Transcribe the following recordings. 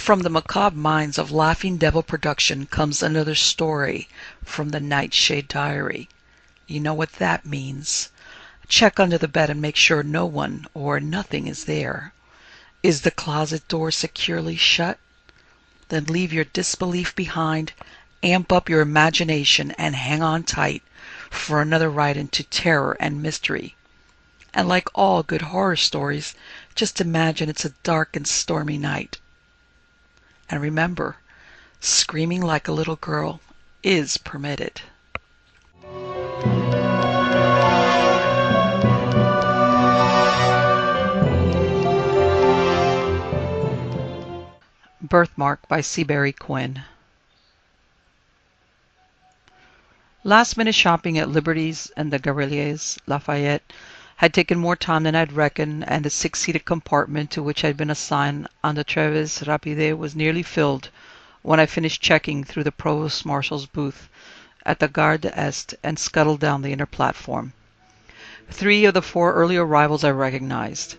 From the macabre minds of Laughing Devil Production comes another story from the Nightshade Diary. You know what that means. Check under the bed and make sure no one or nothing is there. Is the closet door securely shut? Then leave your disbelief behind, amp up your imagination, and hang on tight for another ride into terror and mystery. And like all good horror stories, just imagine it's a dark and stormy night. And remember, screaming like a little girl is permitted. Birthmark by Seabury, Quinn. Last-minute shopping at Liberty's and the Galeries Lafayette had taken more time than I'd reckoned, and the 6-seated compartment to which I'd been assigned on the Treves Rapide was nearly filled when I finished checking through the Provost Marshal's booth at the Gare d'Est and scuttled down the inner platform. 3 of the 4 early arrivals I recognized.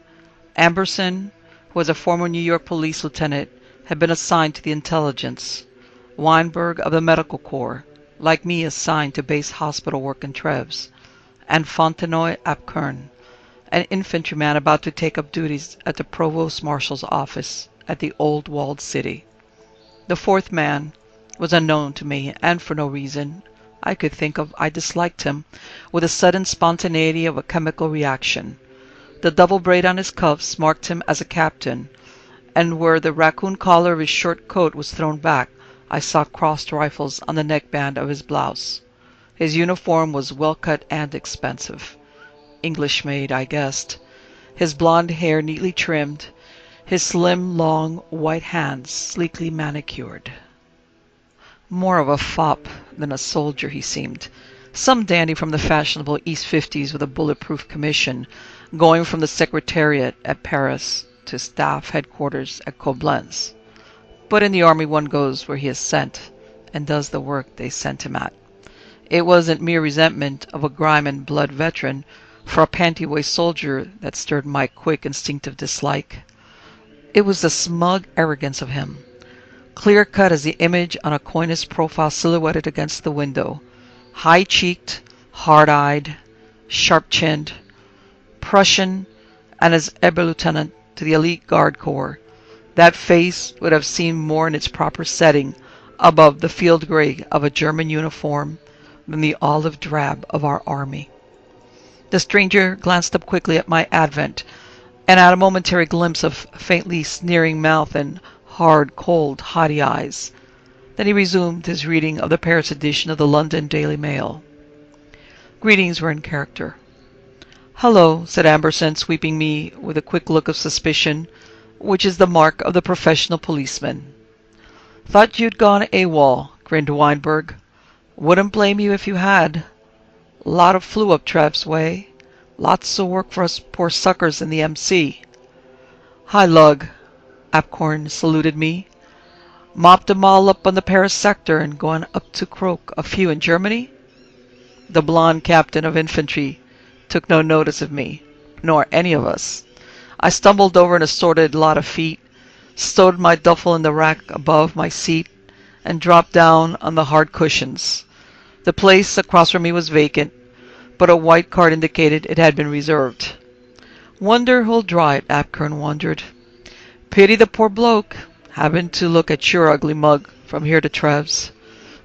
Amberson, who was a former New York police lieutenant, had been assigned to the intelligence. Weinberg of the medical corps, like me, assigned to base hospital work in Treves, and Fontenoy ap Kern, an infantryman about to take up duties at the Provost Marshal's office at the old walled city. The 4th man was unknown to me, and for no reason I could think of. I disliked him with the sudden spontaneity of a chemical reaction. The double braid on his cuffs marked him as a captain, and where the raccoon collar of his short coat was thrown back, I saw crossed rifles on the neckband of his blouse. His uniform was well cut and expensive. English-made, I guessed. His blond hair neatly trimmed, his slim, long, white hands sleekly manicured. More of a fop than a soldier, he seemed. Some dandy from the fashionable East 50s with a bulletproof commission, going from the Secretariat at Paris to staff headquarters at Koblenz. But in the army one goes where he is sent, and does the work they sent him at. It wasn't mere resentment of a grime and blood veteran for a panty-waist soldier that stirred my quick instinctive dislike. It was the smug arrogance of him, clear-cut as the image on a coyness profile silhouetted against the window, high-cheeked, hard-eyed, sharp-chinned, Prussian, and as Eber Lieutenant to the elite Guard Corps. That face would have seemed more in its proper setting above the field gray of a German uniform than the olive drab of our army. The stranger glanced up quickly at my advent, and had a momentary glimpse of faintly sneering mouth and hard, cold, haughty eyes. Then he resumed his reading of the Paris edition of the London Daily Mail. Greetings were in character. "Hello," said Amberson, sweeping me with a quick look of suspicion, which is the mark of the professional policeman. "Thought you'd gone AWOL," grinned Weinberg. "Wouldn't blame you if you had. Lot of flu up Treves way. Lots of work for us poor suckers in the MC. "Hi, Lug," Apcorn saluted me. "Mopped 'em all up on the Paris sector and going up to croak a few in Germany?" The blond captain of infantry took no notice of me, nor any of us. I stumbled over an assorted lot of feet, stowed my duffel in the rack above my seat, and dropped down on the hard cushions. The place across from me was vacant, but a white card indicated it had been reserved. "Wonder who'll draw it," Apkern wondered. "Pity the poor bloke, having to look at your ugly mug from here to Treves.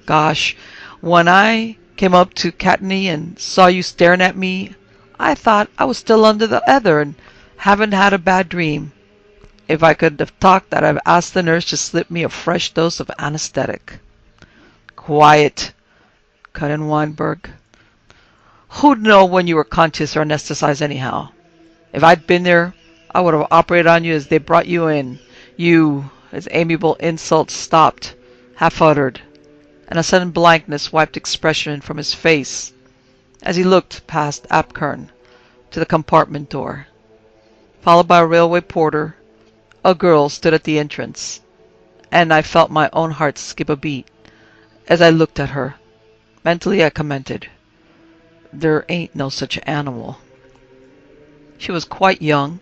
Gosh, when I came up to Catney and saw you staring at me, I thought I was still under the heather and haven't had a bad dream. If I could have talked, I'd have asked the nurse to slip me a fresh dose of anesthetic." "Quiet," cut in Weinberg. "Who'd know when you were conscious or anesthetized anyhow? If I'd been there, I would have operated on you as they brought you in. You—" His amiable insult stopped, half-uttered, and a sudden blankness wiped expression from his face as he looked past Apkern to the compartment door. Followed by a railway porter, a girl stood at the entrance, and I felt my own heart skip a beat as I looked at her. Mentally I commented, "There ain't no such animal." She was quite young,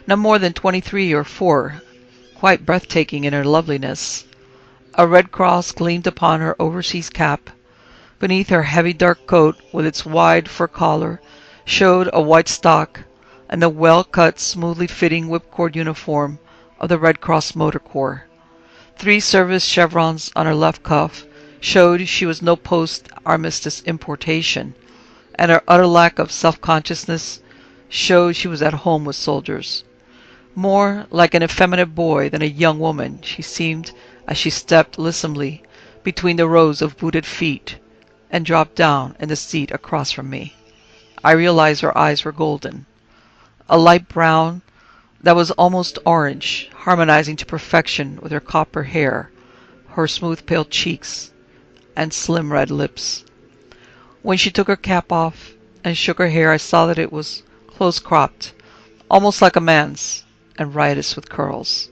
no more than 23 or 4, quite breathtaking in her loveliness. A red cross gleamed upon her overseas cap. Beneath her heavy dark coat, with its wide fur collar, showed a white stock and the well-cut, smoothly fitting whipcord uniform of the Red Cross Motor Corps. 3 service chevrons on her left cuff showed she was no post-armistice importation, and her utter lack of self-consciousness showed she was at home with soldiers. More like an effeminate boy than a young woman she seemed as she stepped lissomely between the rows of booted feet and dropped down in the seat across from me. I realized her eyes were golden, a light brown that was almost orange, harmonizing to perfection with her copper hair, her smooth pale cheeks, and slim red lips. When she took her cap off and shook her hair, I saw that it was close-cropped, almost like a man's, and riotous with curls.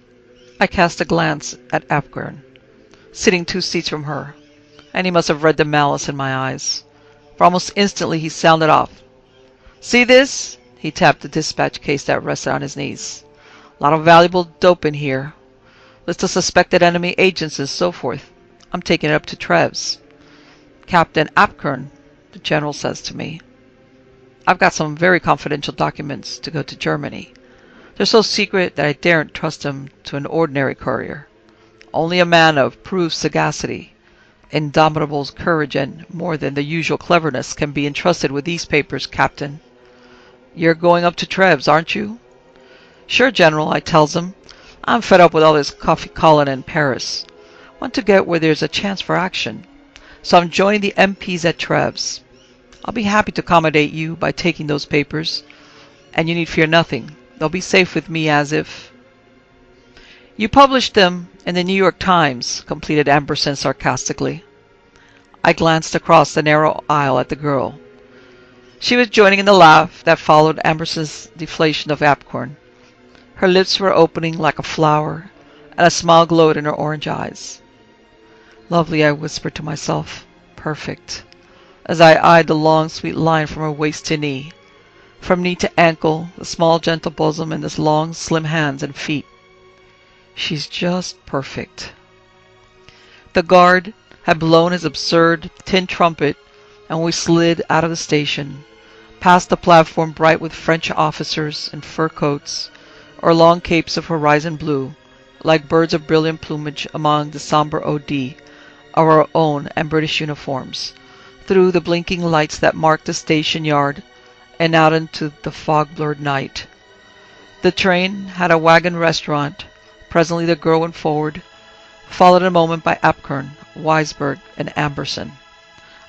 I cast a glance at Apkern, sitting 2 seats from her, and he must have read the malice in my eyes, for almost instantly he sounded off. "See this?" He tapped the dispatch case that rested on his knees. "A lot of valuable dope in here. List of suspected enemy agents and so forth. I'm taking it up to Trev's. Captain Apkern," the general says to me, "I've got some very confidential documents to go to Germany. They're so secret that I daren't trust them to an ordinary courier. Only a man of proved sagacity, indomitable courage, and more than the usual cleverness can be entrusted with these papers, Captain." "You're going up to Trev's, aren't you?" "Sure, General," I tells him. "I'm fed up with all this coffee calling in Paris. Want to get where there's a chance for action. So I'm joining the MPs at Trev's. I'll be happy to accommodate you by taking those papers, and you need fear nothing. They'll be safe with me as if—" "You published them in the New York Times," completed Amberson sarcastically. I glanced across the narrow aisle at the girl. She was joining in the laugh that followed Amberson's deflation of Apkern. Her lips were opening like a flower, and a smile glowed in her orange eyes. "Lovely," I whispered to myself. "Perfect," as I eyed the long, sweet line from her waist to knee, from knee to ankle, the small, gentle bosom, and the long, slim hands and feet. She's just perfect. The guard had blown his absurd tin trumpet, and we slid out of the station, past the platform bright with French officers in fur coats or long capes of horizon blue, like birds of brilliant plumage among the sombre OD of our own and British uniforms, through the blinking lights that marked the station yard and out into the fog-blurred night. The train had a wagon restaurant. Presently the girl went forward, followed in a moment by Apkern, Weisberg, and Amberson.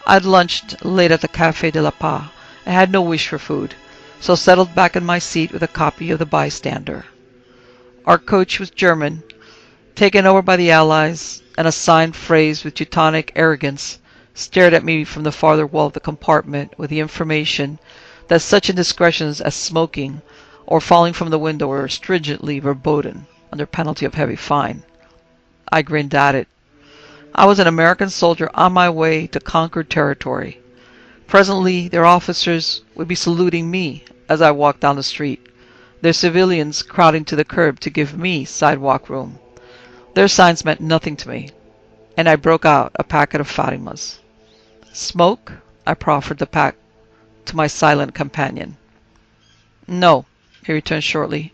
I'd lunched late at the Café de la Paix and had no wish for food, so settled back in my seat with a copy of The Bystander. Our coach was German, taken over by the Allies, and a signed phrase with Teutonic arrogance stared at me from the farther wall of the compartment with the information that such indiscretions as smoking or falling from the window were stringently verboten, under penalty of heavy fine. I grinned at it. I was an American soldier on my way to conquered territory. Presently their officers would be saluting me as I walked down the street, their civilians crowding to the curb to give me sidewalk room. Their signs meant nothing to me, and I broke out a packet of Fatimas. "Smoke?" I proffered the pack to my silent companion. "No," he returned shortly,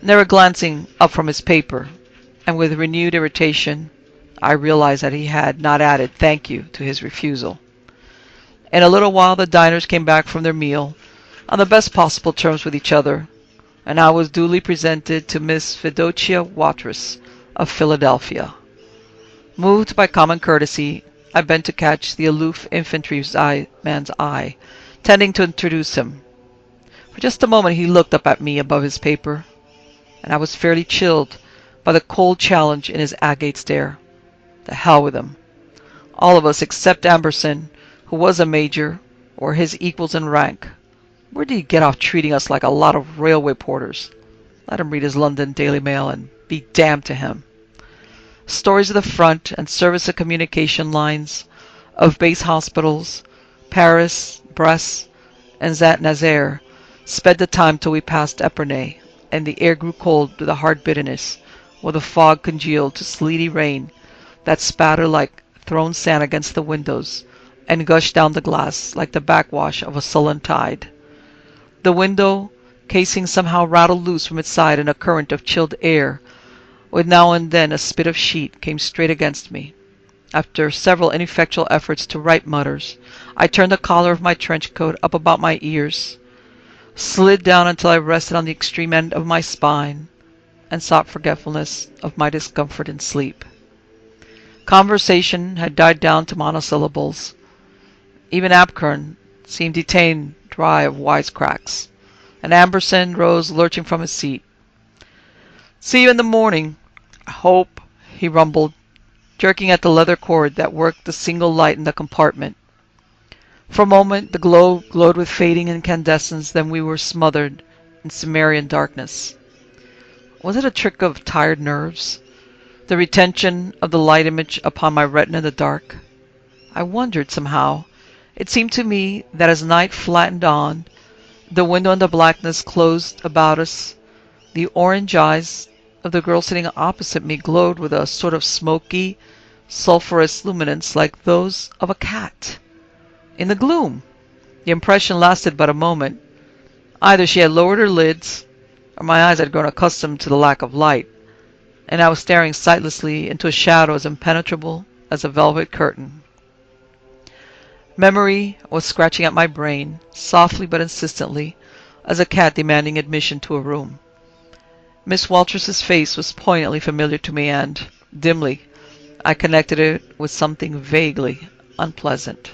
never glancing up from his paper, and with renewed irritation I realized that he had not added "thank you" to his refusal. In a little while the diners came back from their meal, on the best possible terms with each other, and I was duly presented to Miss Fedocia Watrous of Philadelphia. Moved by common courtesy, I bent to catch the aloof man's eye, tending to introduce him. For just a moment he looked up at me above his paper, and I was fairly chilled by the cold challenge in his agate stare. The hell with him. All of us except Amberson, who was a major, or his equals in rank. Where did he get off treating us like a lot of railway porters? Let him read his London Daily Mail and be damned to him. Stories of the front and service of communication lines, of base hospitals, Paris, Brest, and Saint-Nazaire, sped the time till we passed Epernay, and the air grew cold with the hard bitterness where the fog congealed to sleety rain that spattered like thrown sand against the windows and gushed down the glass like the backwash of a sullen tide. The window casing somehow rattled loose from its side in a current of chilled air, with now and then a spit of sheet came straight against me. After several ineffectual efforts to write mutters, I turned the collar of my trench coat up about my ears, slid down until I rested on the extreme end of my spine, and sought forgetfulness of my discomfort in sleep. Conversation had died down to monosyllables. Even Apkern seemed detained dry of wisecracks, and Amberson rose lurching from his seat. "See you in the morning, I hope," he rumbled, jerking at the leather cord that worked the single light in the compartment. For a moment the glow glowed with fading incandescence, then we were smothered in Cimmerian darkness. Was it a trick of tired nerves, the retention of the light image upon my retina in the dark? I wondered somehow. It seemed to me that as night flattened on, the window and the blackness closed about us, the orange eyes of the girl sitting opposite me glowed with a sort of smoky, sulphurous luminance like those of a cat. In the gloom, the impression lasted but a moment. Either she had lowered her lids, or my eyes had grown accustomed to the lack of light, and I was staring sightlessly into a shadow as impenetrable as a velvet curtain. Memory was scratching at my brain, softly but insistently, as a cat demanding admission to a room. Miss Walters's face was poignantly familiar to me, and, dimly, I connected it with something vaguely unpleasant.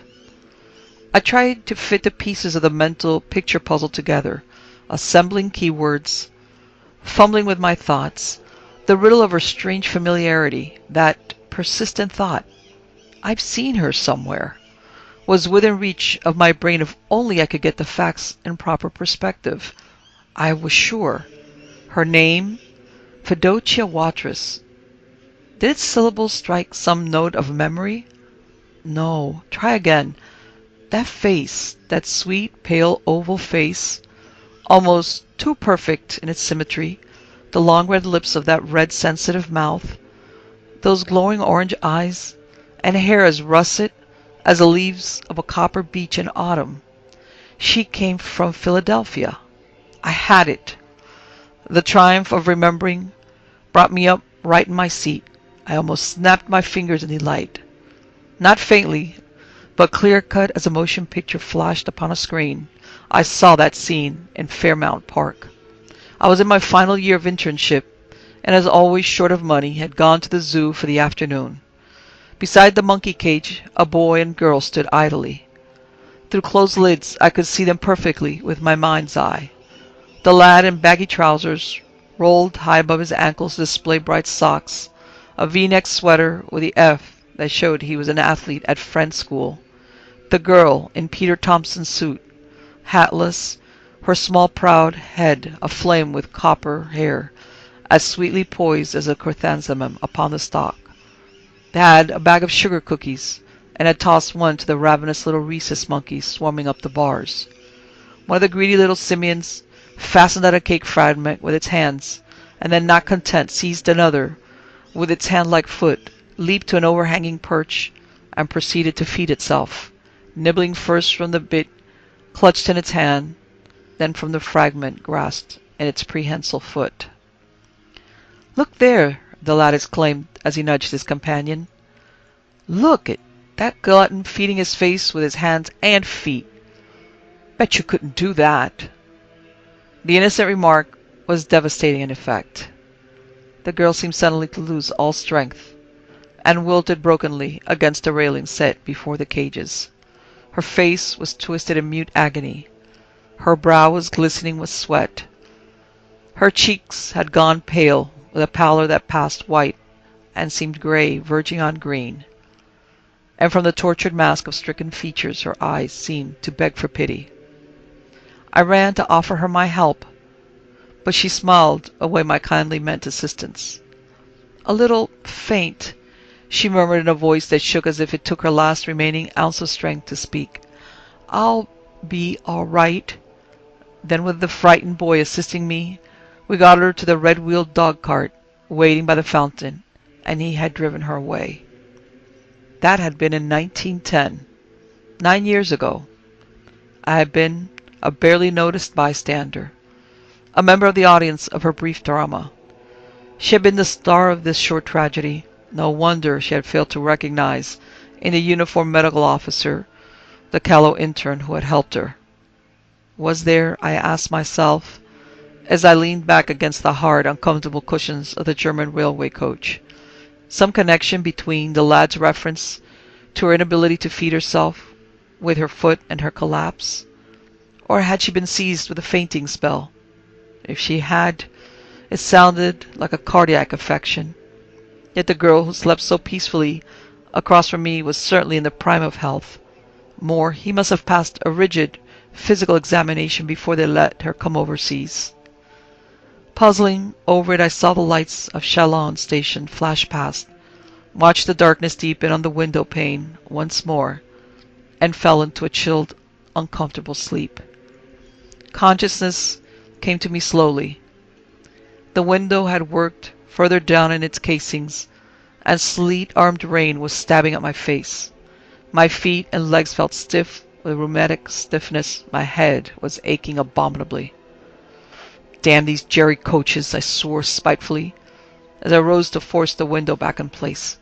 I tried to fit the pieces of the mental picture puzzle together, assembling keywords, fumbling with my thoughts, the riddle of her strange familiarity, that persistent thought, "I've seen her somewhere," was within reach of my brain if only I could get the facts in proper perspective. I was sure. Her name, Fedocia Watrous. Did its syllables strike some note of memory? No. Try again. That face, that sweet, pale, oval face, almost too perfect in its symmetry, the long red lips of that red, sensitive mouth, those glowing orange eyes, and hair as russet as the leaves of a copper beech in autumn. She came from Philadelphia. I had it. The triumph of remembering brought me up right in my seat. I almost snapped my fingers in delight. Not faintly, but clear-cut as a motion picture flashed upon a screen, I saw that scene in Fairmount Park. I was in my final year of internship, and as always short of money, had gone to the zoo for the afternoon. Beside the monkey cage, a boy and girl stood idly. Through closed lids, I could see them perfectly with my mind's eye. The lad in baggy trousers, rolled high above his ankles to display bright socks, a V-neck sweater with the F that showed he was an athlete at Friends School. The girl in Peter Thompson's suit, hatless, her small proud head aflame with copper hair, as sweetly poised as a chrysanthemum upon the stalk. They had a bag of sugar cookies, and had tossed one to the ravenous little rhesus monkeys swarming up the bars. One of the greedy little simians fastened at a cake fragment with its hands, and then, not content, seized another with its hand-like foot, leaped to an overhanging perch, and proceeded to feed itself, nibbling first from the bit clutched in its hand, then from the fragment grasped in its prehensile foot. "Look there!" the lad exclaimed as he nudged his companion. "Look at that glutton feeding his face with his hands and feet. Bet you couldn't do that." The innocent remark was devastating in effect. The girl seemed suddenly to lose all strength, and wilted brokenly against the railing set before the cages. Her face was twisted in mute agony. Her brow was glistening with sweat. Her cheeks had gone pale with a pallor that passed white and seemed gray, verging on green. And from the tortured mask of stricken features her eyes seemed to beg for pity. I ran to offer her my help, but she smiled away my kindly meant assistance. A little faint, she murmured in a voice that shook as if it took her last remaining ounce of strength to speak, "I'll be all right." Then, with the frightened boy assisting me, we got her to the red-wheeled dog-cart waiting by the fountain, and he had driven her away. That had been in 1910, 9 years ago. I had been a barely noticed bystander, a member of the audience of her brief drama. She had been the star of this short tragedy. No wonder she had failed to recognize in the uniformed medical officer the callow intern who had helped her. Was there, I asked myself, as I leaned back against the hard, uncomfortable cushions of the German railway coach, some connection between the lad's reference to her inability to feed herself with her foot and her collapse? Or had she been seized with a fainting spell? If she had, it sounded like a cardiac affection. Yet the girl who slept so peacefully across from me was certainly in the prime of health. More, he must have passed a rigid physical examination before they let her come overseas. Puzzling over it, I saw the lights of Chalon station flash past, watched the darkness deepen on the window pane once more, and fell into a chilled, uncomfortable sleep. Consciousness came to me slowly. The window had worked further down in its casings, and sleet-armed rain was stabbing at my face. My feet and legs felt stiff with rheumatic stiffness. My head was aching abominably. Damn these Jerry coaches, I swore spitefully, as I rose to force the window back in place.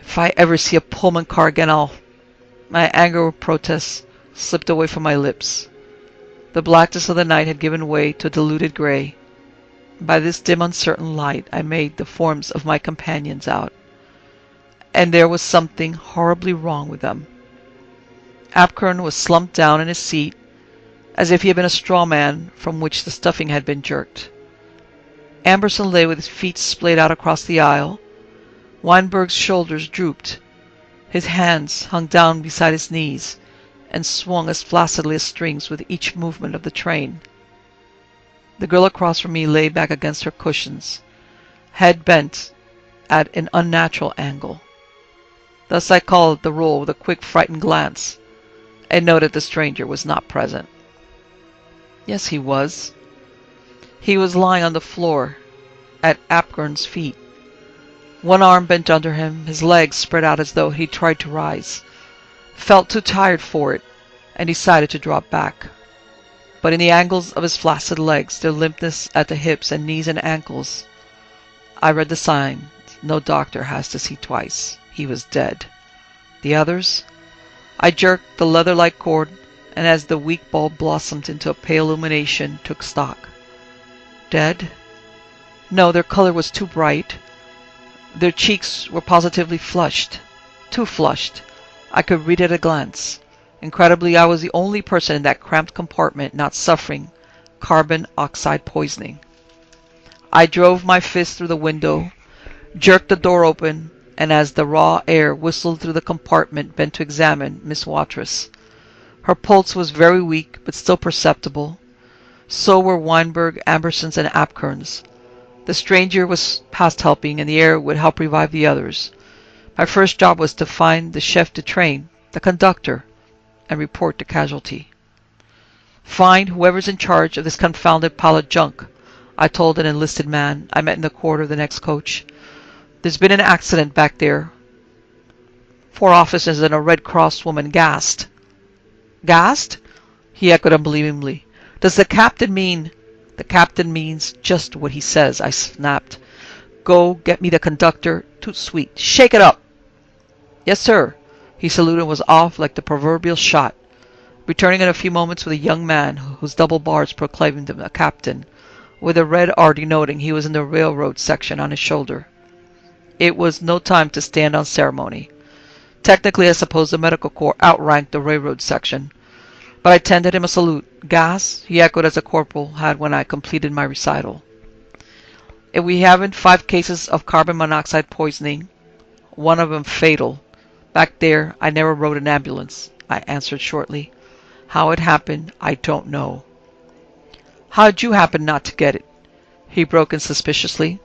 If I ever see a Pullman car again, I'll... My anger protests slipped away from my lips. The blackness of the night had given way to a diluted gray. By this dim, uncertain light, I made the forms of my companions out, and there was something horribly wrong with them. Apkern was slumped down in his seat, as if he had been a straw man from which the stuffing had been jerked. Amberson lay with his feet splayed out across the aisle. Weinberg's shoulders drooped. His hands hung down beside his knees and swung as flaccidly as strings with each movement of the train. The girl across from me lay back against her cushions, head bent at an unnatural angle. Thus I called the roll with a quick, frightened glance, and noted the stranger was not present. Yes, he was. He was lying on the floor at Apkern's feet. One arm bent under him, his legs spread out as though he tried to rise, felt too tired for it, and decided to drop back. But in the angles of his flaccid legs, their limpness at the hips and knees and ankles, I read the sign no doctor has to see twice. He was dead. The others? I jerked the leather-like cord, and as the weak bulb blossomed into a pale illumination, took stock. Dead? No, their color was too bright. Their cheeks were positively flushed. Too flushed. I could read at a glance. Incredibly, I was the only person in that cramped compartment not suffering carbon oxide poisoning. I drove my fist through the window, jerked the door open, and as the raw air whistled through the compartment, bent to examine Miss Watrous. Her pulse was very weak, but still perceptible. So were Weinberg, Amberson's, and Apkern's. The stranger was past helping, and the air would help revive the others. My first job was to find the chef de train, the conductor, and report the casualty. Find whoever's in charge of this confounded pile of junk, I told an enlisted man I met in the corridor of the next coach. There's been an accident back there. 4 officers and a Red Cross woman gassed. Gassed? He echoed unbelievingly. Does the captain mean... The captain means just what he says, I snapped. Go get me the conductor. Toot sweet. Shake it up. Yes, sir. He saluted and was off like the proverbial shot, returning in a few moments with a young man whose double bars proclaimed him a captain, with a red R denoting he was in the railroad section on his shoulder. It was no time to stand on ceremony. Technically, I suppose the medical corps outranked the railroad section, but I tendered him a salute. Gas? He echoed as a corporal had when I completed my recital. If we haven't 5 cases of carbon monoxide poisoning, one of them fatal. Back there, I never rode an ambulance, I answered shortly. How it happened, I don't know. How'd you happen not to get it? He broke in suspiciously.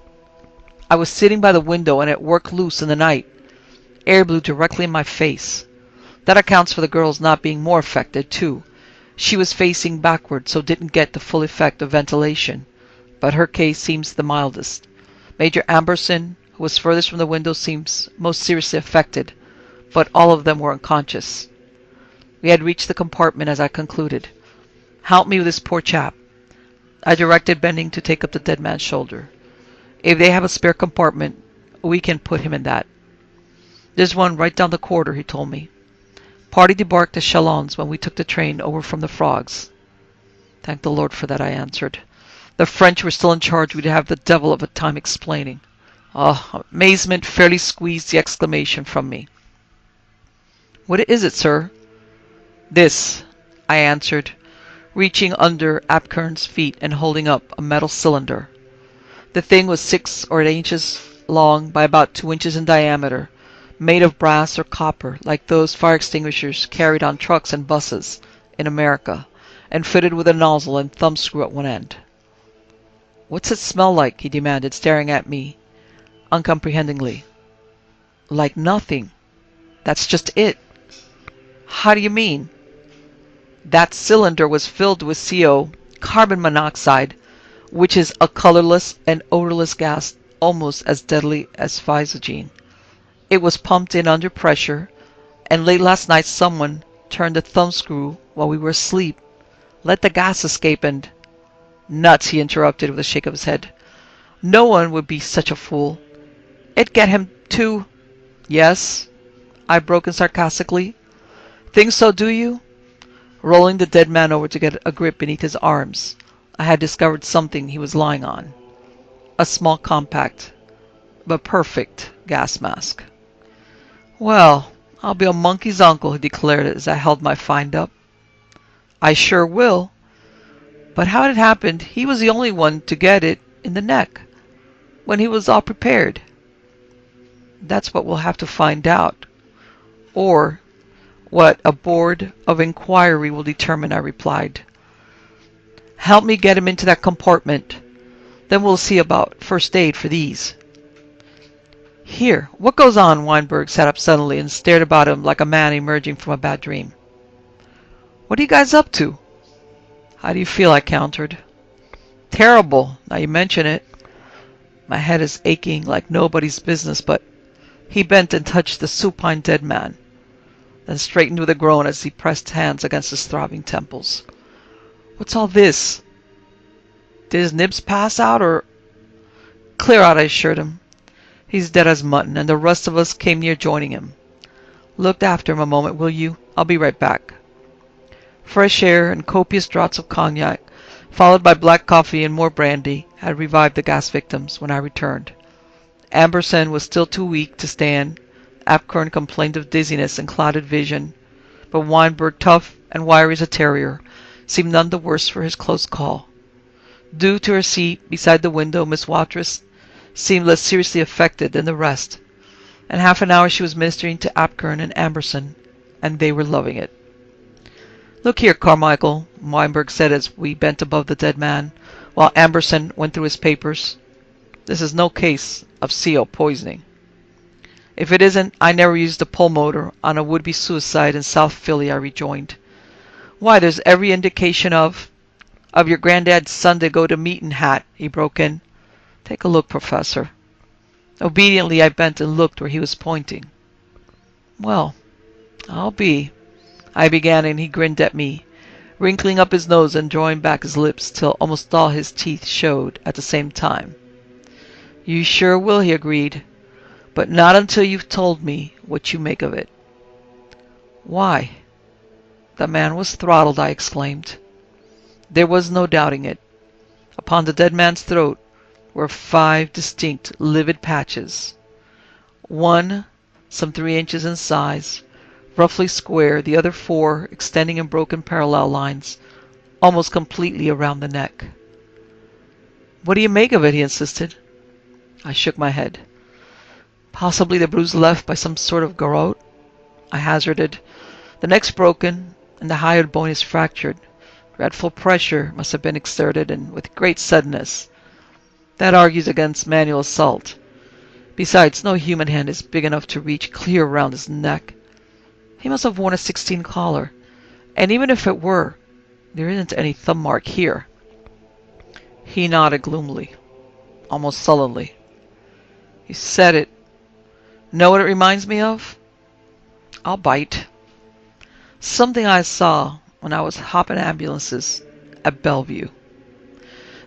I was sitting by the window and it worked loose in the night. Air blew directly in my face. That accounts for the girl's not being more affected, too. She was facing backward, so didn't get the full effect of ventilation, but her case seems the mildest. Major Amberson, who was furthest from the window, seems most seriously affected, but all of them were unconscious. We had reached the compartment as I concluded. Help me with this poor chap. I directed Benning to take up the dead man's shoulder. If they have a spare compartment, we can put him in that. There's one right down the corridor, he told me. Party debarked at Chalons when we took the train over from the Frogs. Thank the Lord for that, I answered. The French were still in charge. We'd have the devil of a time explaining. Amazement fairly squeezed the exclamation from me. What is it, sir? This, I answered, reaching under Apkern's feet and holding up a metal cylinder. The thing was 6 or 8 inches long by about 2 inches in diameter, made of brass or copper, like those fire extinguishers carried on trucks and buses in America, and fitted with a nozzle and thumb screw at one end. What's it smell like? He demanded, staring at me uncomprehendingly. Like nothing. That's just it. How do you mean? That cylinder was filled with CO, carbon monoxide, which is a colorless and odorless gas almost as deadly as physogene. It was pumped in under pressure, and late last night someone turned the thumb screw while we were asleep, let the gas escape and... Nuts, he interrupted with a shake of his head. No one would be such a fool. It'd get him to... Yes, I broke in sarcastically. Think so, do you? Rolling the dead man over to get a grip beneath his arms, I had discovered something he was lying on. A small, compact, but perfect gas mask. Well, I'll be a monkey's uncle, he declared as I held my find up. I sure will. But how it happened, he was the only one to get it in the neck, when he was all prepared. That's what we'll have to find out. Or what a board of inquiry will determine, I replied. Help me get him into that compartment. Then we'll see about first aid for these. Here, what goes on? Weinberg sat up suddenly and stared about him like a man emerging from a bad dream. What are you guys up to? How do you feel? I countered. Terrible, now you mention it. My head is aching like nobody's business, but... He bent and touched the supine dead man, then straightened with a groan as he pressed hands against his throbbing temples. What's all this? Did his nibs pass out, or... Clear out, I assured him. He's dead as mutton, and the rest of us came near joining him. Look after him a moment, will you? I'll be right back. Fresh air and copious draughts of cognac, followed by black coffee and more brandy, had revived the gas victims when I returned. Amberson was still too weak to stand. Apkern complained of dizziness and clouded vision, but Weinberg, tough and wiry as a terrier, seemed none the worse for his close call. Due to her seat beside the window, Miss Watrous seemed less seriously affected than the rest. In half an hour she was ministering to Apkern and Amberson, and they were loving it. Look here, Carmichael, Weinberg said as we bent above the dead man, while Amberson went through his papers. This is no case of CO poisoning. If it isn't, I never used a pulmotor on a would-be suicide in South Philly, I rejoined. Why, there's every indication of your granddad's Sunday go-to-meeting hat, he broke in. Take a look, Professor. Obediently, I bent and looked where he was pointing. Well, I'll be... I began, and he grinned at me, wrinkling up his nose and drawing back his lips till almost all his teeth showed at the same time. You sure will, he agreed, but not until you've told me what you make of it. Why? The man was throttled, I exclaimed. There was no doubting it. Upon the dead man's throat were 5 distinct livid patches. One, some 3 inches in size, roughly square, the other 4 extending in broken parallel lines, almost completely around the neck. What do you make of it? He insisted. I shook my head. Possibly the bruise left by some sort of garrote, I hazarded. The neck's broken, and the hyoid bone is fractured. Dreadful pressure must have been exerted, and with great suddenness. That argues against manual assault. Besides, no human hand is big enough to reach clear around his neck. He must have worn a 16 collar, and even if it were, there isn't any thumb mark here. He nodded gloomily, almost sullenly. You said it. Know what it reminds me of? I'll bite. Something I saw when I was hopping ambulances at Bellevue.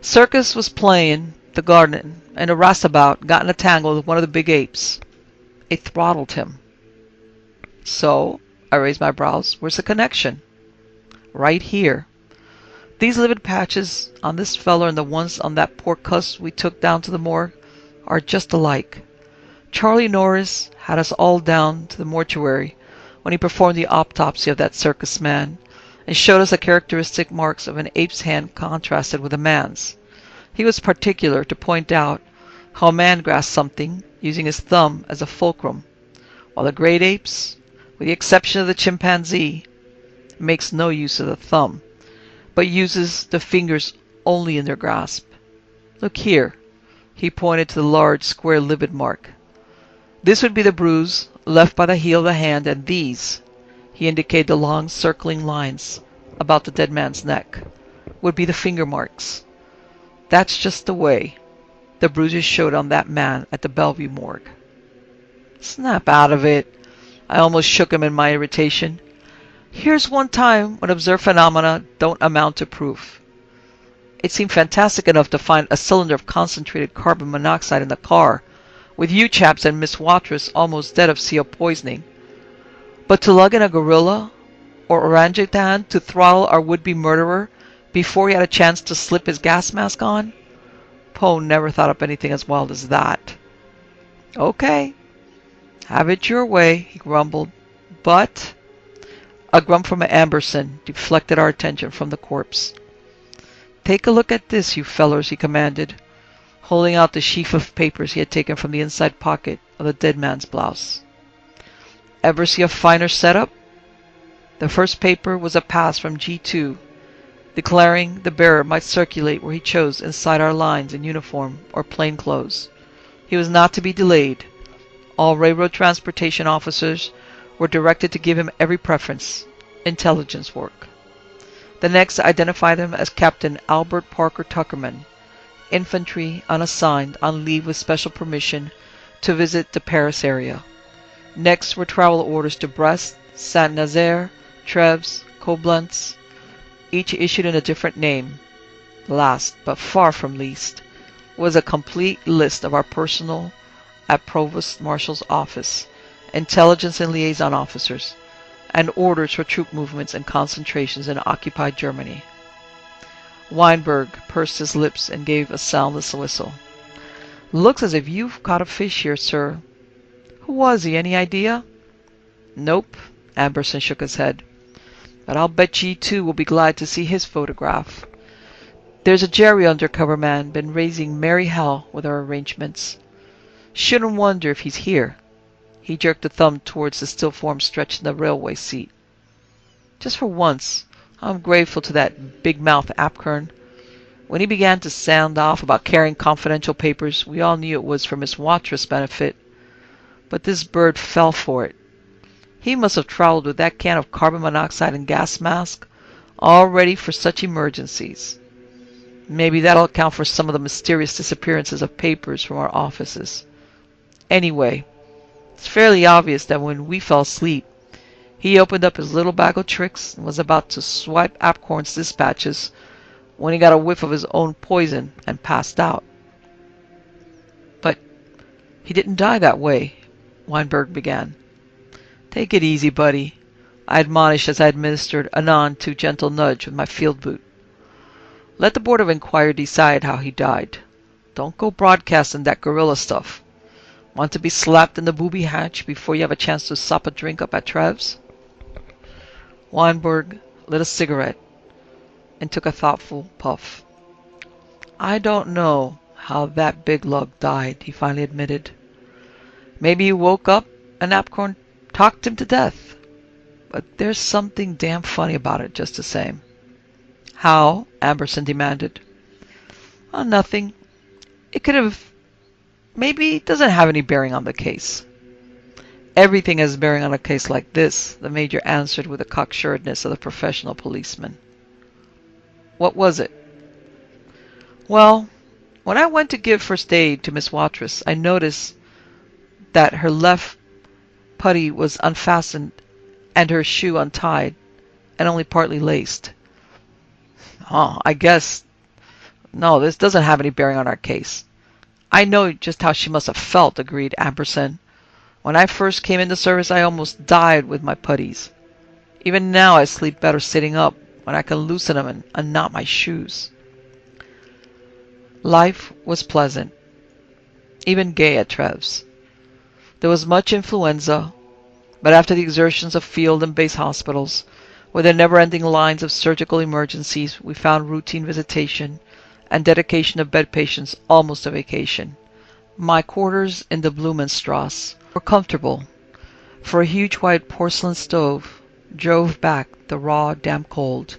Circus was playing the garden, and a roustabout got in a tangle with one of the big apes. It throttled him. So, I raised my brows. Where's the connection? Right here. These livid patches on this feller and the ones on that poor cuss we took down to the morgue are just alike. Charlie Norris had us all down to the mortuary when he performed the autopsy of that circus man and showed us the characteristic marks of an ape's hand contrasted with a man's. He was particular to point out how a man grasped something using his thumb as a fulcrum, while the great apes, with the exception of the chimpanzee, makes no use of the thumb, but uses the fingers only in their grasp. Look here. He pointed to the large square livid mark. This would be the bruise left by the heel of the hand, and these, he indicated the long circling lines about the dead man's neck, would be the finger marks. That's just the way the bruises showed on that man at the Bellevue morgue. Snap out of it. I almost shook him in my irritation. Here's one time when observed phenomena don't amount to proof. It seemed fantastic enough to find a cylinder of concentrated carbon monoxide in the car, with you chaps and Miss Watrous almost dead of CO poisoning. But to lug in a gorilla or orangutan to throttle our would-be murderer before he had a chance to slip his gas mask on? Poe never thought up anything as wild as that. Okay, have it your way, he grumbled, but... A grunt from Amberson deflected our attention from the corpse. Take a look at this, you fellers, he commanded, holding out the sheaf of papers he had taken from the inside pocket of the dead man's blouse. Ever see a finer setup? The first paper was a pass from G2, declaring the bearer might circulate where he chose inside our lines in uniform or plain clothes. He was not to be delayed. All railroad transportation officers were directed to give him every preference, intelligence work. The next identified him as Captain Albert Parker Tuckerman, infantry unassigned on leave with special permission to visit the Paris area. Next were travel orders to Brest, Saint-Nazaire, Treves, Coblentz, each issued in a different name. Last, but far from least, was a complete list of our personnel at Provost Marshal's office, intelligence and liaison officers, and orders for troop movements and concentrations in occupied Germany. Weinberg pursed his lips and gave a soundless whistle. Looks as if you've caught a fish here, sir. Who was he? Any idea? Nope. Amberson shook his head. But I'll bet G2 will be glad to see his photograph. There's a Jerry undercover man been raising merry hell with our arrangements. Shouldn't wonder if he's here. He jerked a thumb towards the still form stretched in the railway seat. Just for once, I'm grateful to that big-mouthed Apkern. When he began to sound off about carrying confidential papers, we all knew it was for Miss Watrous' benefit. But this bird fell for it. He must have travelled with that can of carbon monoxide and gas mask, all ready for such emergencies. Maybe that'll account for some of the mysterious disappearances of papers from our offices. Anyway, it's fairly obvious that when we fell asleep, he opened up his little bag of tricks and was about to swipe Apcorn's dispatches when he got a whiff of his own poison and passed out. But he didn't die that way, Weinberg began. Take it easy, buddy, I admonished as I administered a none too gentle nudge with my field boot. Let the Board of Inquiry decide how he died. Don't go broadcasting that gorilla stuff. Want to be slapped in the booby hatch before you have a chance to sop a drink up at Treves? Weinberg lit a cigarette and took a thoughtful puff. I don't know how that big lug died, he finally admitted. Maybe he woke up and Apcorn talked him to death. But there's something damn funny about it just the same. How? Amberson demanded. Oh, nothing. It could have... Maybe it doesn't have any bearing on the case. Everything has bearing on a case like this, the Major answered with the cocksuredness of the professional policeman. What was it? Well, when I went to give first aid to Miss Watrous, I noticed that her left putty was unfastened and her shoe untied and only partly laced. Oh, I guess, no, this doesn't have any bearing on our case. I know just how she must have felt, agreed Ampersand. When I first came into service, I almost died with my puttees. Even now I sleep better sitting up when I can loosen them and unknot my shoes. Life was pleasant, even gay at Trev's. There was much influenza, but after the exertions of field and base hospitals, with their never-ending lines of surgical emergencies, we found routine visitation and dedication of bed patients almost a vacation. My quarters in the Blumenstrasse were comfortable, for a huge white porcelain stove drove back the raw, damp cold,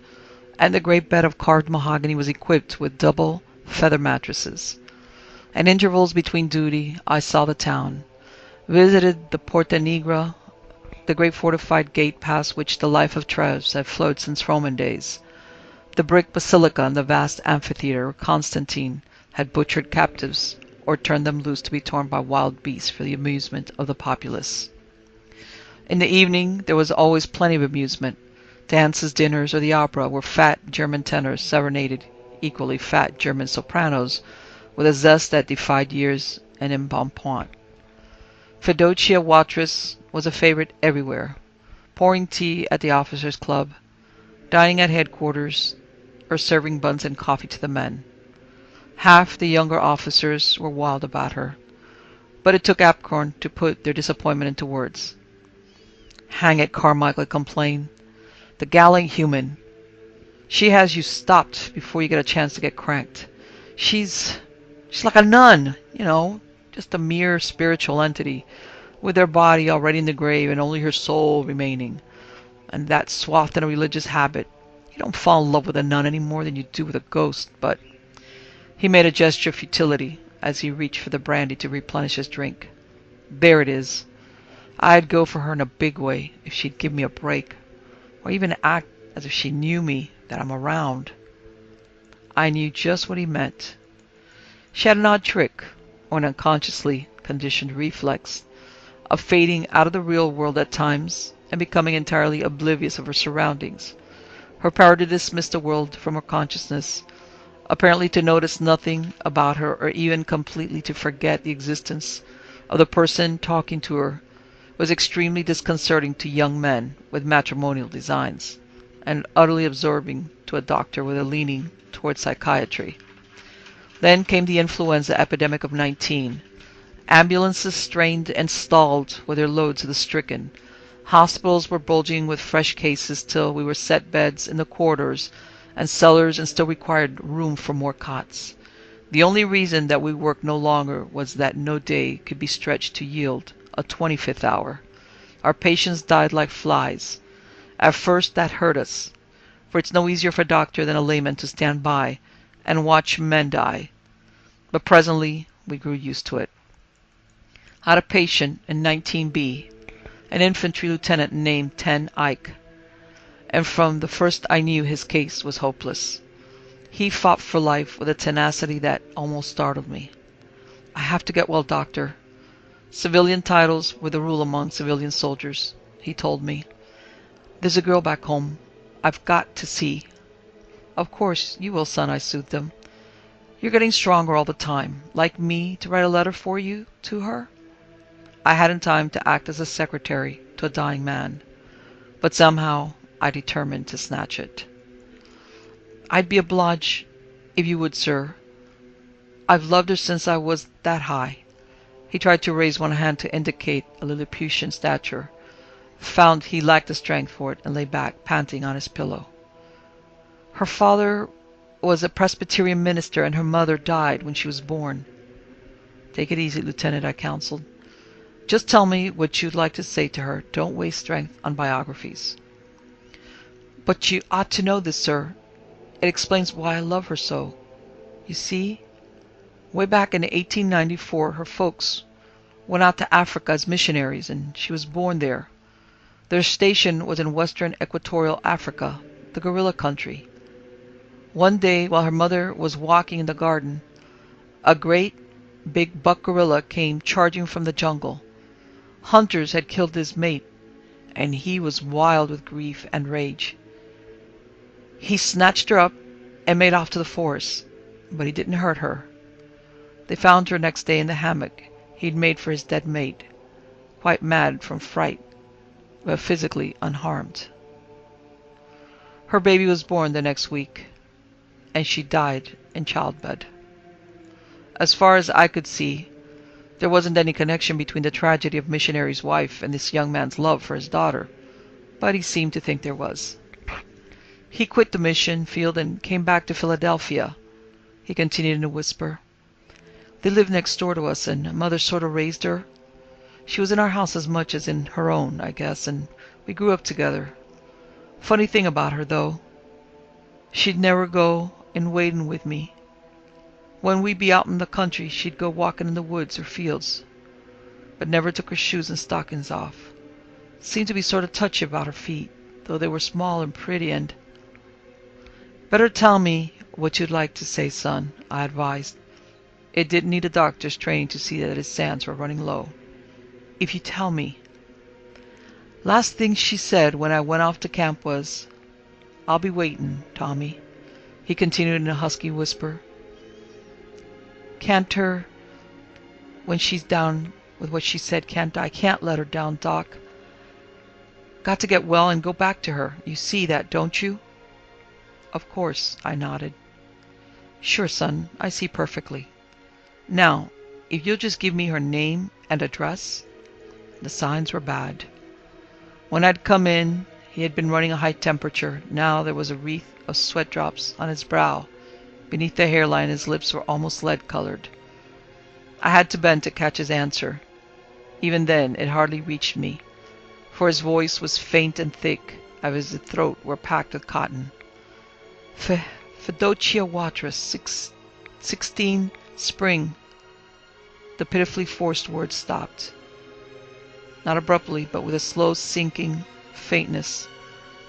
and the great bed of carved mahogany was equipped with double feather mattresses. At intervals between duty, I saw the town, visited the Porta Nigra, the great fortified gate past which the life of Treves had flowed since Roman days, the brick basilica and the vast amphitheatre where Constantine had butchered captives or turned them loose to be torn by wild beasts for the amusement of the populace. In the evening there was always plenty of amusement, dances, dinners, or the opera, where fat German tenors serenaded equally fat German sopranos with a zest that defied years and embonpoint. Fedocia Watrous was a favorite everywhere, pouring tea at the officers' club, dining at headquarters, or serving buns and coffee to the men. Half the younger officers were wild about her, but it took Apcorn to put their disappointment into words. "Hang it, Carmichael," complained. "The gal ain't human. She has you stopped before you get a chance to get cranked. She's like a nun, just a mere spiritual entity, with her body already in the grave and only her soul remaining. And that swathed in a religious habit. You don't fall in love with a nun any more than you do with a ghost, but—" He made a gesture of futility as he reached for the brandy to replenish his drink. "There it is. I'd go for her in a big way if she'd give me a break, or even act as if she knew me, that I'm around." I knew just what he meant. She had an odd trick, or an unconsciously conditioned reflex, of fading out of the real world at times and becoming entirely oblivious of her surroundings. Her power to dismiss the world from her consciousness, apparently to notice nothing about her or even completely to forget the existence of the person talking to her, was extremely disconcerting to young men with matrimonial designs, and utterly absorbing to a doctor with a leaning toward psychiatry. Then came the influenza epidemic of 19. Ambulances strained and stalled with their loads of the stricken. Hospitals were bulging with fresh cases till we were set beds in the corridors and cellars and still required room for more cots. The only reason that we worked no longer was that no day could be stretched to yield a 25th hour. Our patients died like flies. At first that hurt us, for it's no easier for a doctor than a layman to stand by and watch men die. But presently we grew used to it. I had a patient in 19B, an infantry lieutenant named Ten Eyck, and from the first I knew his case was hopeless. He fought for life with a tenacity that almost startled me. "I have to get well, doctor. Civilian titles were the rule among civilian soldiers," he told me. "There's a girl back home I've got to see." "Of course you will, son," I soothed him. "You're getting stronger all the time. Like me to write a letter for you to her?" I hadn't time to act as a secretary to a dying man, but somehow I determined to snatch it. "I'd be obliged if you would, sir. I've loved her since I was that high." He tried to raise one hand to indicate a Lilliputian stature, found he lacked the strength for it, and lay back, panting on his pillow. "Her father was a Presbyterian minister, and her mother died when she was born." "Take it easy, Lieutenant," I counseled. "Just tell me what you'd like to say to her. Don't waste strength on biographies." "But you ought to know this, sir. It explains why I love her so. You see, way back in 1894, her folks went out to Africa as missionaries, and she was born there. Their station was in western equatorial Africa, the gorilla country. One day, while her mother was walking in the garden, a great big buck gorilla came charging from the jungle. Hunters had killed his mate, and he was wild with grief and rage. He snatched her up and made off to the forest, but he didn't hurt her. They found her next day in the hammock he'd made for his dead mate, quite mad from fright, but physically unharmed. Her baby was born the next week, and she died in childbed. As far as I could see, there wasn't any connection between the tragedy of missionary's wife and this young man's love for his daughter, but he seemed to think there was. He quit the mission field and came back to Philadelphia, he continued in a whisper. They lived next door to us, and Mother sort of raised her. She was in our house as much as in her own, I guess, and we grew up together. Funny thing about her, though, she'd never go in wading with me. When we'd be out in the country, she'd go walking in the woods or fields, but never took her shoes and stockings off. Seemed to be sort of touchy about her feet, though they were small and pretty, and... Better tell me what you'd like to say, son, I advised. It didn't need a doctor's training to see that his sands were running low. If you tell me. Last thing she said when I went off to camp was, I'll be waiting, Tommy, he continued in a husky whisper. Can't her, when she's down with what she said, can't I? Can't let her down, Doc. Got to get well and go back to her. You see that, don't you? Of course, I nodded. Sure, son, I see perfectly. Now, if you'll just give me her name and address. The signs were bad. When I'd come in, he had been running a high temperature. Now there was a wreath of sweat drops on his brow. Beneath the hairline, his lips were almost lead-colored. I had to bend to catch his answer. Even then, it hardly reached me, for his voice was faint and thick, as his throat were packed with cotton. Fedocia Watras, 16, Spring. The pitifully forced words stopped. Not abruptly, but with a slow sinking faintness,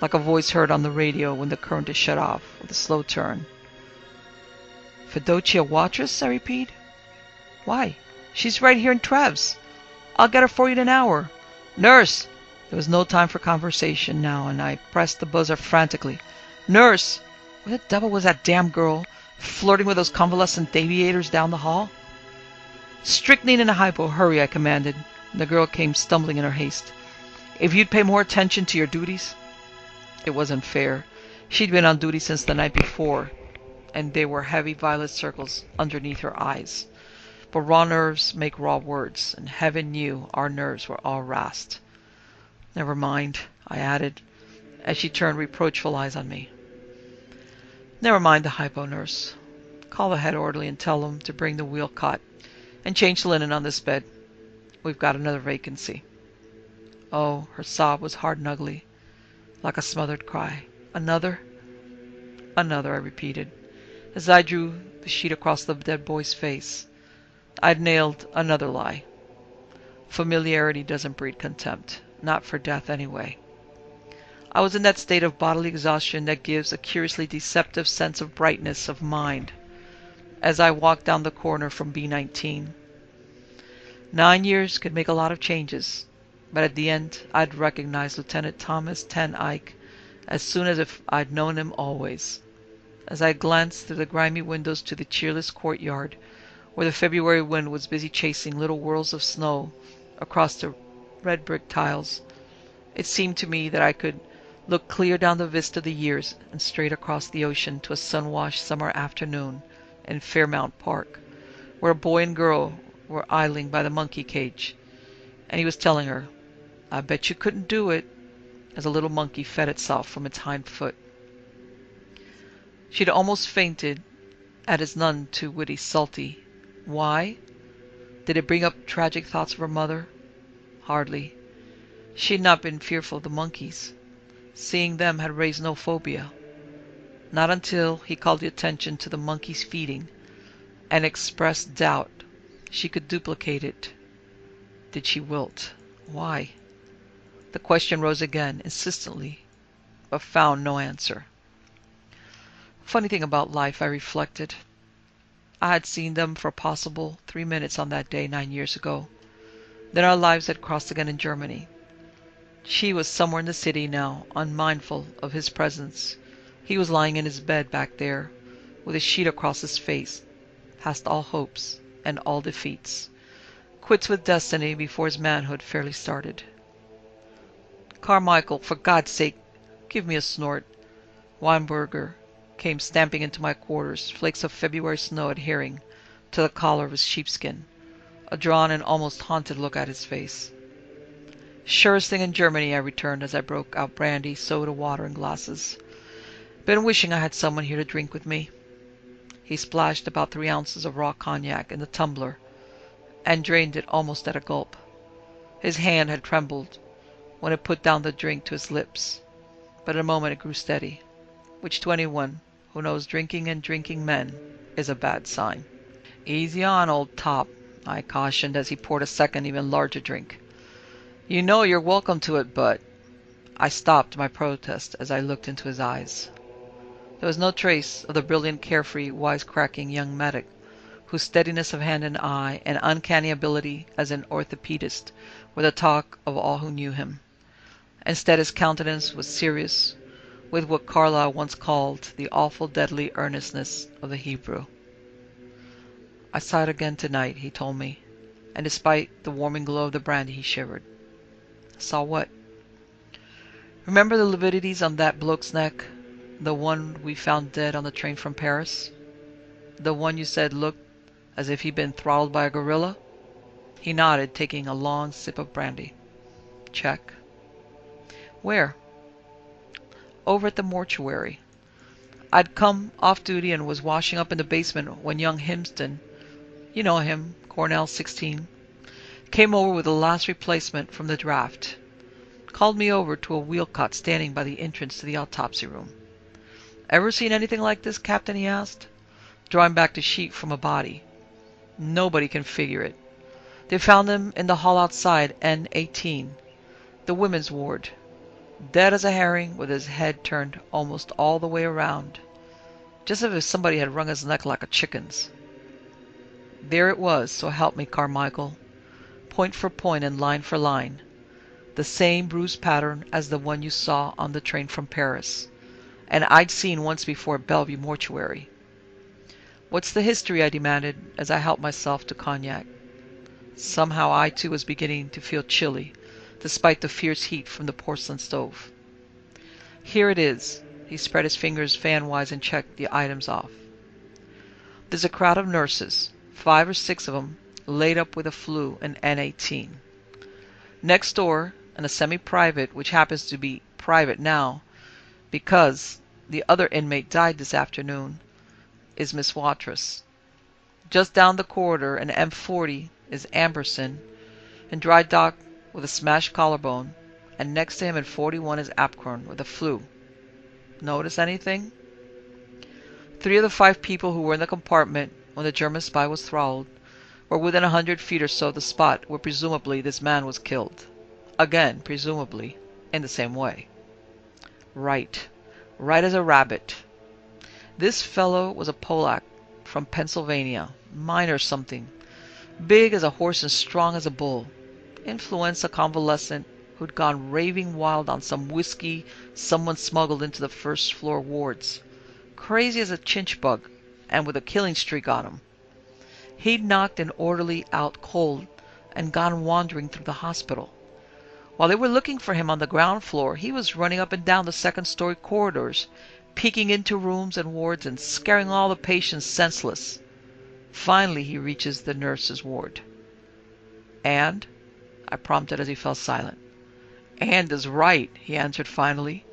like a voice heard on the radio when the current is shut off, with a slow turn. Fedocia Watras, I repeat. Why, she's right here in Trev's. I'll get her for you in an hour. Nurse! There was no time for conversation now, and I pressed the buzzer frantically. Nurse! Where the devil was that damn girl, flirting with those convalescent aviators down the hall? Strychnine and a hypo, hurry, I commanded. The girl came stumbling in her haste. If you'd pay more attention to your duties. It wasn't fair. She'd been on duty since the night before, and there were heavy violet circles underneath her eyes. But raw nerves make raw words, and heaven knew our nerves were all rasped. Never mind, I added, as she turned reproachful eyes on me. Never mind the hypo, nurse. Call the head orderly and tell him to bring the wheel cot and change the linen on this bed. We've got another vacancy. Oh, her sob was hard and ugly, like a smothered cry. Another? Another, I repeated, as I drew the sheet across the dead boy's face. I'd nailed another lie. Familiarity doesn't breed contempt, not for death anyway. I was in that state of bodily exhaustion that gives a curiously deceptive sense of brightness of mind as I walked down the corner from B-19. 9 years could make a lot of changes, but at the end I'd recognize Lieutenant Thomas Ten Eyck as soon as if I'd known him always. As I glanced through the grimy windows to the cheerless courtyard, where the February wind was busy chasing little whirls of snow across the red brick tiles, it seemed to me that I could look clear down the vista of the years and straight across the ocean to a sun-washed summer afternoon in Fairmount Park, where a boy and girl were idling by the monkey cage, and he was telling her, I bet you couldn't do it, as a little monkey fed itself from its hind foot. She'd almost fainted at his none too witty salty. Why? Did it bring up tragic thoughts of her mother? Hardly. She had not been fearful of the monkeys. Seeing them had raised no phobia. Not until he called the attention to the monkeys feeding and expressed doubt she could duplicate it did she wilt. Why? The question rose again, insistently, but found no answer. Funny thing about life, I reflected. I had seen them for a possible 3 minutes on that day 9 years ago. Then our lives had crossed again in Germany. She was somewhere in the city now, unmindful of his presence. He was lying in his bed back there, with a sheet across his face, past all hopes and all defeats, quits with destiny before his manhood fairly started. "Carmichael, for God's sake, give me a snort." Weinberger came stamping into my quarters, flakes of February snow adhering to the collar of his sheepskin, a drawn and almost haunted look at his face. "Surest thing in Germany," I returned as I broke out brandy, soda, water, and glasses. "Been wishing I had someone here to drink with me." He splashed about 3 ounces of raw cognac in the tumbler and drained it almost at a gulp. His hand had trembled when it put down the drink to his lips, but in a moment it grew steady, which to anyone who knows drinking and drinking men is a bad sign. "Easy on, old top," I cautioned as he poured a second, even larger drink. "You know you're welcome to it, but—" I stopped my protest as I looked into his eyes. There was no trace of the brilliant, carefree, wisecracking young medic, whose steadiness of hand and eye and uncanny ability as an orthopedist were the talk of all who knew him. Instead, his countenance was serious, with what Carlyle once called the awful deadly earnestness of the Hebrew. "I saw it again tonight," he told me, and despite the warming glow of the brandy, he shivered. "Saw what?" "Remember the lividities on that bloke's neck? The one we found dead on the train from Paris? The one you said looked as if he'd been throttled by a gorilla?" He nodded, taking a long sip of brandy. "Check." "Where?" "Over at the mortuary. I'd come off duty and was washing up in the basement when young Himston, you know him, Cornell 16, came over with the last replacement from the draft. Called me over to a wheel cot standing by the entrance to the autopsy room. 'Ever seen anything like this, Captain?' he asked, drawing back the sheet from a body. 'Nobody can figure it. They found him in the hall outside N18, the women's ward, dead as a herring with his head turned almost all the way around, just as if somebody had wrung his neck like a chicken's.' There it was, so help me, Carmichael, point for point and line for line, the same bruise pattern as the one you saw on the train from Paris, and I'd seen once before at Bellevue Mortuary. 'What's the history?' I demanded, as I helped myself to cognac. Somehow I too was beginning to feel chilly, despite the fierce heat from the porcelain stove. 'Here it is.' He spread his fingers fan-wise and checked the items off. 'There's a crowd of nurses, 5 or 6 of them, laid up with the flu in N18. Next door, in a semi-private, which happens to be private now, because the other inmate died this afternoon, is Miss Watrous. Just down the corridor in M40 is Amberson, in dry dock with a smashed collarbone, and next to him in 41 is Apcorn with the flu. Notice anything?' 3 of the 5 people who were in the compartment when the German spy was throttled were within 100 feet or so of the spot where presumably this man was killed. Again, presumably, in the same way. Right. Right as a rabbit. This fellow was a Polak from Pennsylvania, miner something, big as a horse and strong as a bull. Influenza convalescent who'd gone raving wild on some whiskey someone smuggled into the first floor wards. Crazy as a chinch bug, and with a killing streak on him. He'd knocked an orderly out cold and gone wandering through the hospital. While they were looking for him on the ground floor, he was running up and down the second-story corridors, peeking into rooms and wards and scaring all the patients senseless. Finally, he reaches the nurse's ward. 'And?' I prompted as he fell silent. 'And is right,' he answered finally.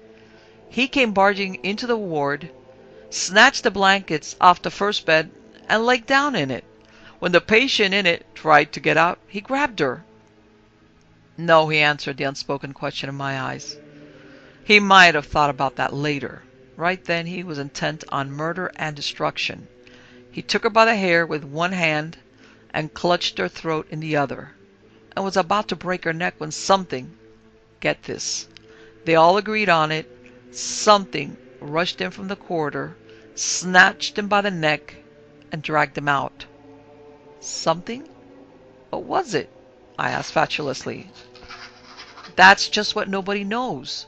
'He came barging into the ward, snatched the blankets off the first bed, and laid down in it. When the patient in it tried to get out, he grabbed her.' 'No,' he answered, the unspoken question in my eyes. He might have thought about that later. Right then he was intent on murder and destruction. He took her by the hair with one hand and clutched her throat in the other, and was about to break her neck when something, get this, they all agreed on it, something rushed in from the corridor, snatched him by the neck, and dragged him out. Something? What was it? I asked fatuously. That's just what nobody knows.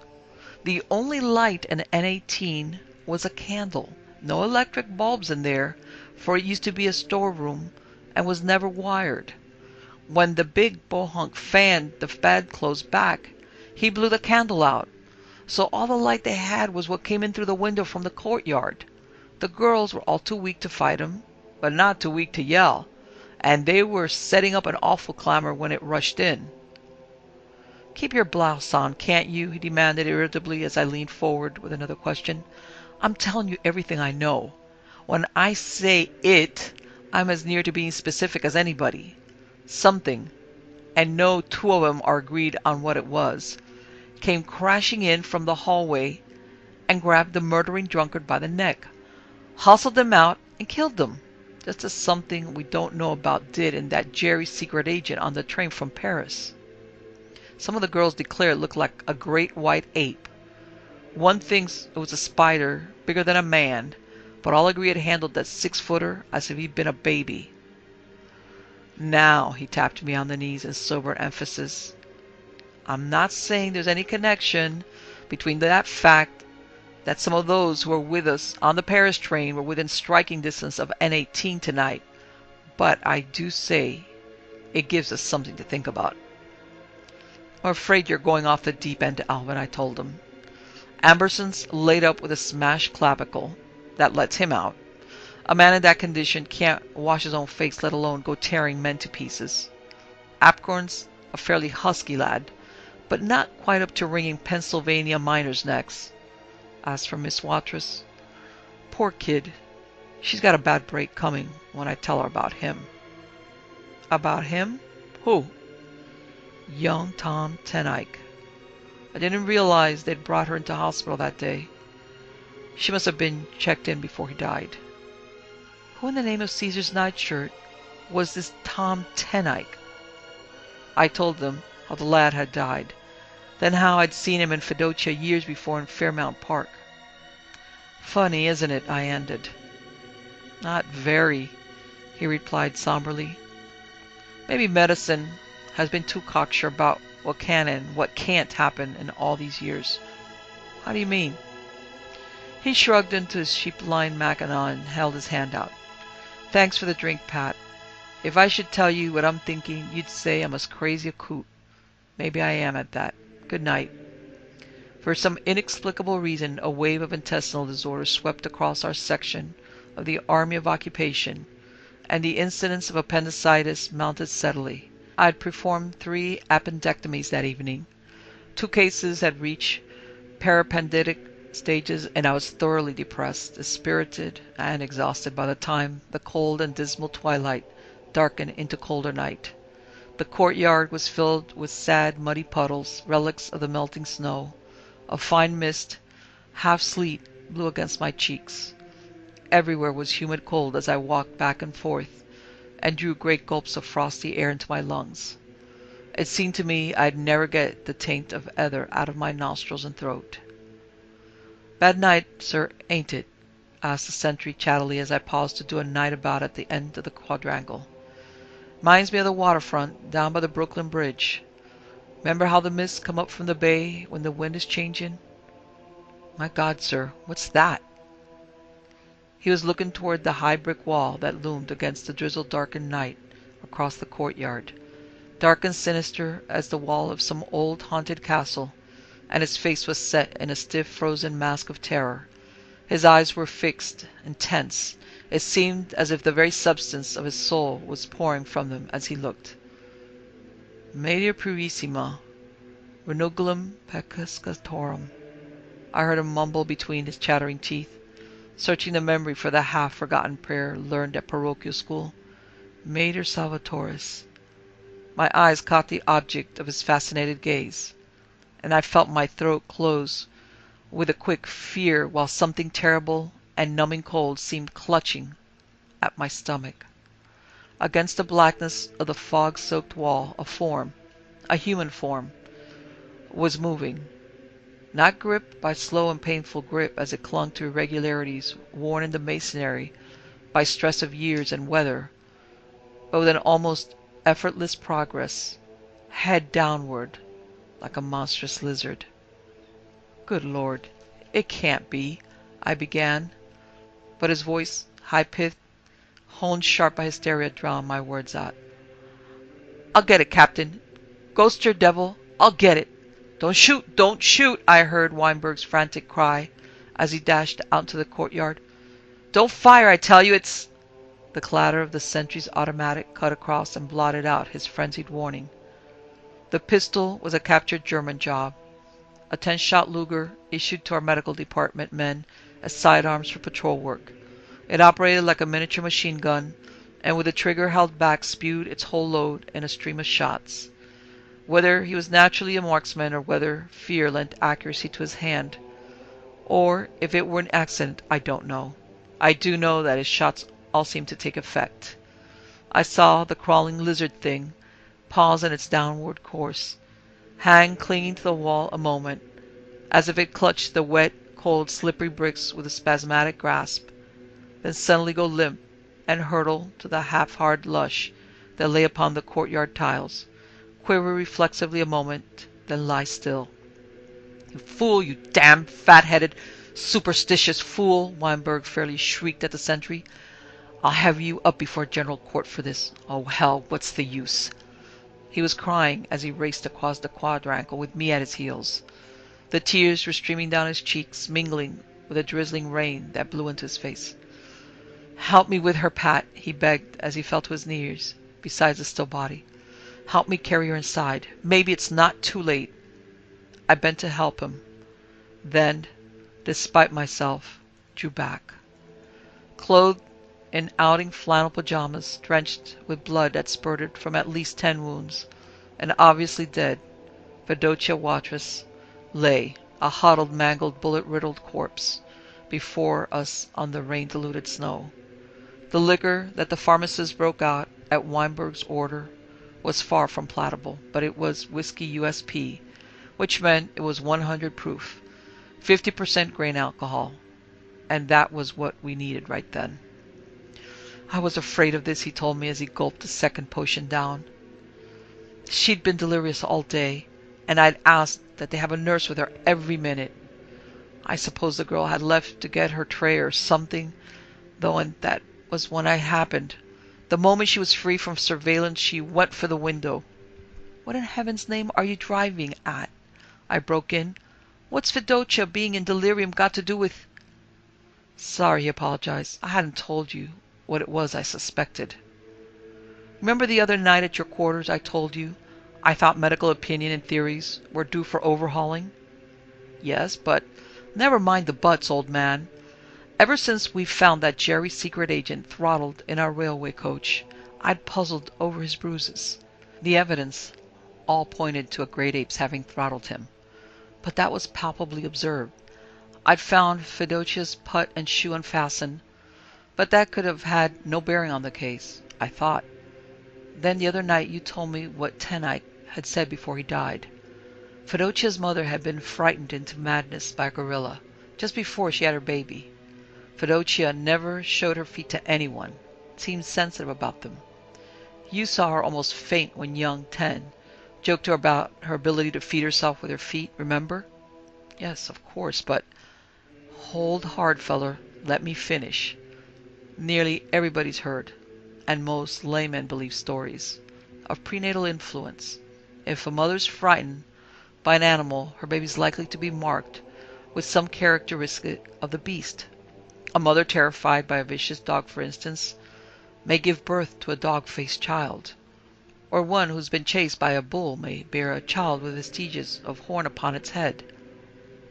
The only light in N18 was a candle. No electric bulbs in there, for it used to be a storeroom and was never wired. When the big bohunk fanned the bedclothes back, he blew the candle out. So all the light they had was what came in through the window from the courtyard. The girls were all too weak to fight him, but not too weak to yell, and they were setting up an awful clamor when it rushed in. "Keep your blouse on, can't you?" he demanded irritably as I leaned forward with another question. "I'm telling you everything I know. When I say it, I'm as near to being specific as anybody. Something, and no two of 'em are agreed on what it was, came crashing in from the hallway and grabbed the murdering drunkard by the neck, hustled him out, and killed him, just as something we don't know about did in that Jerry secret agent on the train from Paris. Some of the girls declare it looked like a great white ape. One thinks it was a spider bigger than a man, but all agree it handled that 6-footer as if he'd been a baby. Now," he tapped me on the knees in sober emphasis, "I'm not saying there's any connection between that fact that some of those who were with us on the Paris train were within striking distance of N18 tonight, but I do say it gives us something to think about." "I'm afraid you're going off the deep end, Alvin," I told him. "Amberson's laid up with a smashed clavicle. That lets him out. A man in that condition can't wash his own face, let alone go tearing men to pieces. Apcorn's a fairly husky lad, but not quite up to wringing Pennsylvania miners' necks. As for Miss Watrous, poor kid, she's got a bad break coming when I tell her about him." "About him? Who?" "Young Tom Teneyke. I didn't realize they'd brought her into hospital that day. She must have been checked in before he died." Who in the name of Caesar's nightshirt was this Tom Teneyke? I told them how the lad had died, then how I'd seen him in Fedocia years before in Fairmount Park. "Funny, isn't it?" I ended. "Not very," he replied somberly. "Maybe medicine has been too cocksure about what can and what can't happen in all these years." "How do you mean?" He shrugged into his sheep-lined mackinaw and held his hand out. "Thanks for the drink, Pat. If I should tell you what I'm thinking, you'd say I'm as crazy a coot. Maybe I am at that. Good night." For some inexplicable reason, a wave of intestinal disorder swept across our section of the Army of Occupation, and the incidence of appendicitis mounted steadily. I had performed 3 appendectomies that evening. 2 cases had reached periappenditic stages, and I was thoroughly depressed, dispirited, and exhausted by the time the cold and dismal twilight darkened into colder night. The courtyard was filled with sad, muddy puddles, relics of the melting snow. A fine mist, half sleet, blew against my cheeks. Everywhere was humid cold as I walked back and forth, and drew great gulps of frosty air into my lungs. It seemed to me I'd never get the taint of ether out of my nostrils and throat. "Bad night, sir, ain't it?" asked the sentry chattily as I paused to do a night about at the end of the quadrangle. "Minds me of the waterfront down by the Brooklyn Bridge. 'Member how the mists come up from the bay when the wind is changing?" "My God, sir, what's that?" He was looking toward the high brick wall that loomed against the drizzle-darkened night across the courtyard, dark and sinister as the wall of some old haunted castle, and his face was set in a stiff frozen mask of terror. His eyes were fixed and tense. It seemed as if the very substance of his soul was pouring from them as he looked. "Mater Purissima, renugulum peccatorum," I heard him mumble between his chattering teeth, searching the memory for the half-forgotten prayer learned at parochial school. "Mater Salvatoris." My eyes caught the object of his fascinated gaze, and I felt my throat close with a quick fear while something terrible and numbing cold seemed clutching at my stomach. Against the blackness of the fog-soaked wall, a form, a human form, was moving, not gripped by slow and painful grip as it clung to irregularities worn in the masonry by stress of years and weather, but with an almost effortless progress, head downward, like a monstrous lizard. Good Lord, it can't be, I began, but his voice, high-pitched, honed sharp by hysteria, drowned my words out. I'll get it, Captain. Ghost your devil, I'll get it. Don't shoot, don't shoot, I heard Weinberg's frantic cry as he dashed out into the courtyard. Don't fire, I tell you, it's... The clatter of the sentry's automatic cut across and blotted out his frenzied warning. The pistol was a captured German job. A 10-shot Luger issued to our medical department men as sidearms for patrol work. It operated like a miniature machine gun, and with the trigger held back spewed its whole load in a stream of shots. Whether he was naturally a marksman or whether fear lent accuracy to his hand, or if it were an accident, I don't know. I do know that his shots all seemed to take effect. I saw the crawling lizard thing pause in its downward course, hang clinging to the wall a moment, as if it clutched the wet, cold, slippery bricks with a spasmodic grasp, then suddenly go limp and hurtle to the half-hard lush that lay upon the courtyard tiles, quiver reflexively a moment, then lie still. You fool, you damn fat-headed, superstitious fool, Weinberg fairly shrieked at the sentry. I'll have you up before General Court for this. Oh, hell, what's the use? He was crying as he raced across the quadrangle with me at his heels. The tears were streaming down his cheeks, mingling with the drizzling rain that blew into his face. Help me with her, Pat, he begged as he fell to his knees beside the still body. Help me carry her inside. Maybe it's not too late. I bent to help him, then, despite myself, drew back. Clothed in outing flannel pajamas, drenched with blood that spurted from at least 10 wounds, and obviously dead, Fedocia Watrous lay, a huddled, mangled, bullet-riddled corpse, before us on the rain-diluted snow. The liquor that the pharmacist broke out at Weinberg's order was far from palatable, but it was whiskey USP, which meant it was 100 proof, 50% grain alcohol, and that was what we needed right then. I was afraid of this, he told me as he gulped the second potion down. She'd been delirious all day, and I'd asked that they have a nurse with her every minute. I suppose the girl had left to get her tray or something, though, and that was when it happened. The moment she was free from surveillance, she went for the window. What in heaven's name are you driving at? I broke in. What's Fedocia being in delirium got to do with... Sorry, he apologized. I hadn't told you what it was I suspected. Remember the other night at your quarters I told you I thought medical opinion and theories were due for overhauling? Yes, but never mind the buts, old man. Ever since we found that Jerry's secret agent throttled in our railway coach, I'd puzzled over his bruises. The evidence all pointed to a great ape's having throttled him, but that was palpably observed. I'd found Fedocia's putt and shoe unfastened, but that could have had no bearing on the case, I thought. Then the other night you told me what Tenite had said before he died. Fedocia's mother had been frightened into madness by a gorilla just before she had her baby. Fedocia never showed her feet to anyone, seemed sensitive about them. You saw her almost faint when young 10 joked to her about her ability to feed herself with her feet, remember? Yes, of course, but... Hold hard, feller. Let me finish. Nearly everybody's heard, and most laymen believe stories, of prenatal influence. If a mother's frightened by an animal, her baby's likely to be marked with some characteristic of the beast. A mother terrified by a vicious dog, for instance, may give birth to a dog-faced child. Or one who's been chased by a bull may bear a child with vestiges of horn upon its head.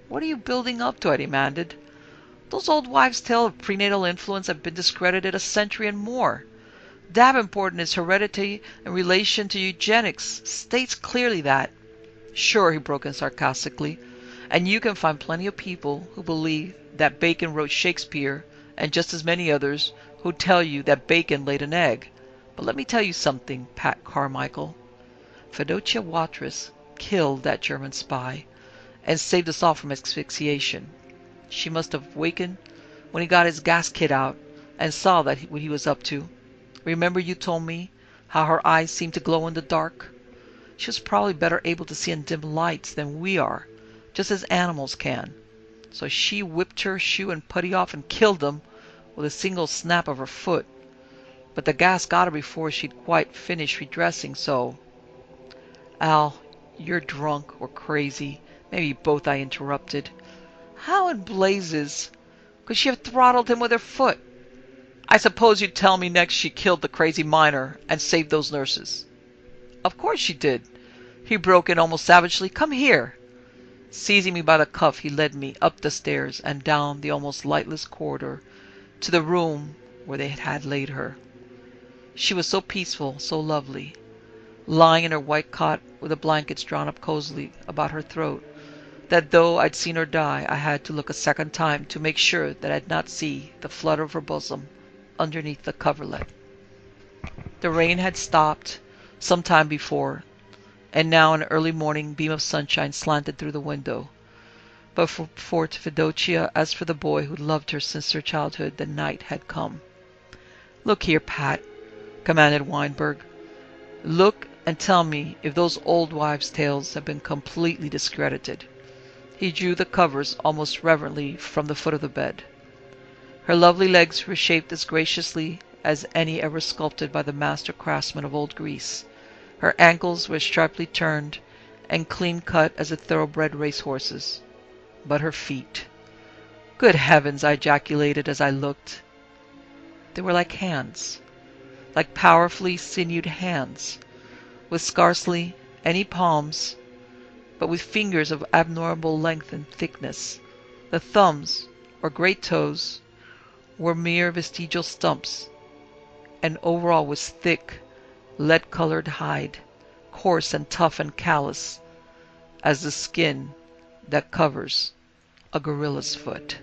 What are you building up to? I demanded. Those old wives' tales of prenatal influence have been discredited a century and more. Davenport in his Heredity in relation to eugenics states clearly that. Sure, he broke in sarcastically, and you can find plenty of people who believe that Bacon wrote Shakespeare, and just as many others who tell you that Bacon laid an egg. But let me tell you something, Pat Carmichael. Fedocia Watrous killed that German spy and saved us all from asphyxiation. She must have wakened when he got his gas kit out and saw that what he was up to. Remember you told me how her eyes seemed to glow in the dark? She was probably better able to see in dim lights than we are, just as animals can. So she whipped her shoe and putty off and killed them with a single snap of her foot. But the gas got her before she'd quite finished redressing, so... Al, you're drunk or crazy. Maybe both, I interrupted. How in blazes could she have throttled him with her foot? I suppose you'd tell me next she killed the crazy miner and saved those nurses. Of course she did. He broke in almost savagely. Come here. Seizing me by the cuff, he led me up the stairs and down the almost lightless corridor to the room where they had laid her. She was so peaceful, so lovely, lying in her white cot with the blankets drawn up cozily about her throat, that though I'd seen her die, I had to look a second time to make sure that I'd not see the flutter of her bosom underneath the coverlet. The rain had stopped some time before, and now an early morning beam of sunshine slanted through the window. But for Theodosia, as for the boy who loved her since her childhood, the night had come. Look here, Pat, commanded Weinberg. Look and tell me if those old wives' tales have been completely discredited. He drew the covers almost reverently from the foot of the bed. Her lovely legs were shaped as graciously as any ever sculpted by the master craftsman of old Greece. Her ankles were sharply turned and clean-cut as a thoroughbred racehorse's. But her feet... Good heavens, I ejaculated as I looked. They were like hands, like powerfully sinewed hands, with scarcely any palms, but with fingers of abnormal length and thickness. The thumbs, or great toes, were mere vestigial stumps, and over all was thick, lead-colored hide, coarse and tough and callous as the skin that covers a gorilla's foot.